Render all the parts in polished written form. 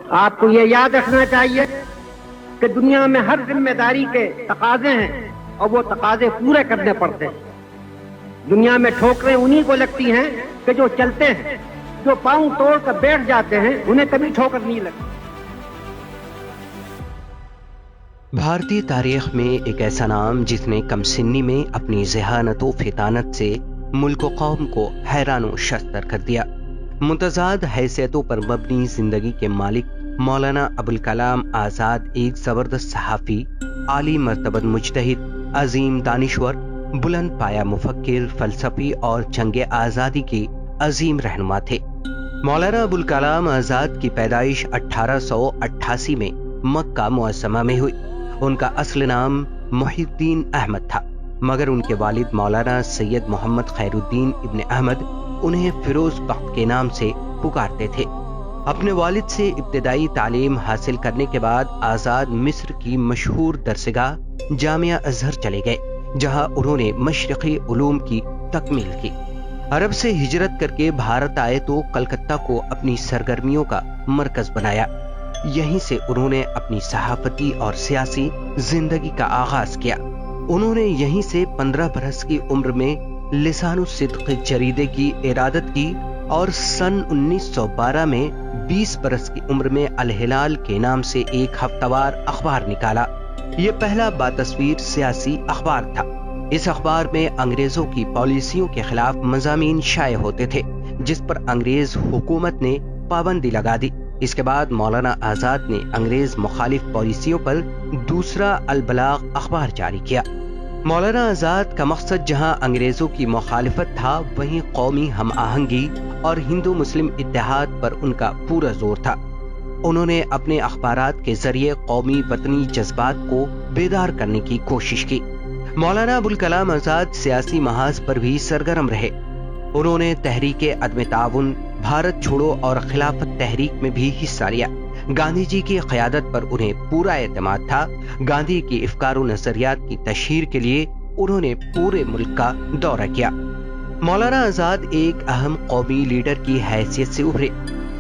آپ کو یہ یاد رکھنا چاہیے کہ دنیا میں ہر ذمہ داری کے تقاضے ہیں اور وہ تقاضے پورے کرنے پڑتے ہیں۔ دنیا میں ٹھوکریں انہی کو لگتی ہیں کہ جو چلتے ہیں، جو پاؤں توڑ کر بیٹھ جاتے ہیں انہیں کبھی ٹھوکر نہیں لگتی۔ بھارتی تاریخ میں ایک ایسا نام جس نے کم سنی میں اپنی ذہانت و فطانت سے ملک و قوم کو حیران و شستر کر دیا۔ متضاد حیثیتوں پر مبنی زندگی کے مالک مولانا ابوالکلام آزاد ایک زبردست صحافی، عالی مرتبہ مجتہد، عظیم دانشور، بلند پایہ مفکر، فلسفی اور جنگ آزادی کے عظیم رہنما تھے۔ مولانا ابوالکلام آزاد کی پیدائش 1888 میں مکہ معظمہ میں ہوئی۔ ان کا اصل نام محی الدین احمد تھا، مگر ان کے والد مولانا سید محمد خیر الدین ابن احمد انہیں فیروز بخت کے نام سے پکارتے تھے۔ اپنے والد سے ابتدائی تعلیم حاصل کرنے کے بعد آزاد مصر کی مشہور درسگاہ جامعہ ازہر چلے گئے، جہاں انہوں نے مشرقی علوم کی تکمیل کی۔ عرب سے ہجرت کر کے بھارت آئے تو کلکتہ کو اپنی سرگرمیوں کا مرکز بنایا۔ یہیں سے انہوں نے اپنی صحافتی اور سیاسی زندگی کا آغاز کیا۔ انہوں نے یہیں سے 15 برس کی عمر میں لسان الصدق جریدے کی ارادت کی اور سن 1912 میں 20 برس کی عمر میں الہلال کے نام سے ایک ہفتہ وار اخبار نکالا۔ یہ پہلا باتصویر سیاسی اخبار تھا۔ اس اخبار میں انگریزوں کی پالیسیوں کے خلاف مضامین شائع ہوتے تھے، جس پر انگریز حکومت نے پابندی لگا دی۔ اس کے بعد مولانا آزاد نے انگریز مخالف پالیسیوں پر دوسرا البلاغ اخبار جاری کیا۔ مولانا آزاد کا مقصد جہاں انگریزوں کی مخالفت تھا، وہیں قومی ہم آہنگی اور ہندو مسلم اتحاد پر ان کا پورا زور تھا۔ انہوں نے اپنے اخبارات کے ذریعے قومی وطنی جذبات کو بیدار کرنے کی کوشش کی۔ مولانا ابوالکلام آزاد سیاسی محاذ پر بھی سرگرم رہے۔ انہوں نے تحریک عدم تعاون، بھارت چھوڑو اور خلافت تحریک میں بھی حصہ لیا۔ گاندھی جی کی قیادت پر انہیں پورا اعتماد تھا۔ گاندھی کی افکار و نظریات کی تشہیر کے لیے انہوں نے پورے ملک کا دورہ کیا۔ مولانا آزاد ایک اہم قومی لیڈر کی حیثیت سے ابھرے۔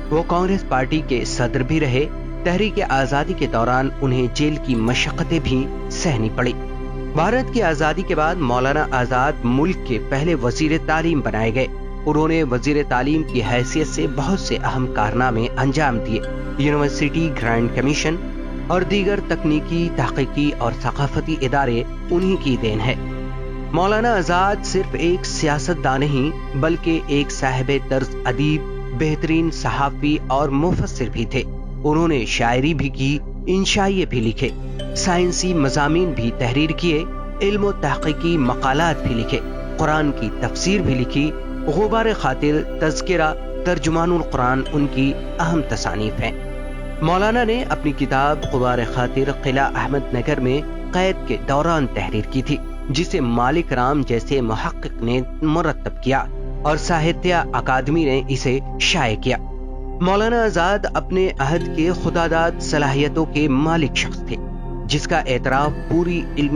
وہ کانگریس پارٹی کے صدر بھی رہے۔ تحریک آزادی کے دوران انہیں جیل کی مشقتیں بھی سہنی پڑی۔ بھارت کی آزادی کے بعد مولانا آزاد ملک کے پہلے وزیر تعلیم بنائے گئے۔ انہوں نے وزیر تعلیم کی حیثیت سے بہت سے اہم کارنامے انجام دیے۔ یونیورسٹی گرانٹ کمیشن اور دیگر تکنیکی، تحقیقی اور ثقافتی ادارے انہی کی دین ہے۔ مولانا آزاد صرف ایک سیاستدان نہیں بلکہ ایک صاحب طرز ادیب، بہترین صحافی اور مفسر بھی تھے۔ انہوں نے شاعری بھی کی، انشائیے بھی لکھے، سائنسی مضامین بھی تحریر کیے، علم و تحقیقی مقالات بھی لکھے، قرآن کی تفسیر بھی لکھی۔ غبار خاطر، تذکرہ، ترجمان القرآن ان کی اہم تصانیف ہیں۔ مولانا نے اپنی کتاب غبار خاطر قلعہ احمد نگر میں قید کے دوران تحریر کی تھی، جسے مالک رام جیسے محقق نے مرتب کیا اور ساہتیہ اکادمی نے اسے شائع کیا۔ مولانا آزاد اپنے عہد کے خداداد صلاحیتوں کے مالک شخص تھے، جس کا اعتراف پوری علمی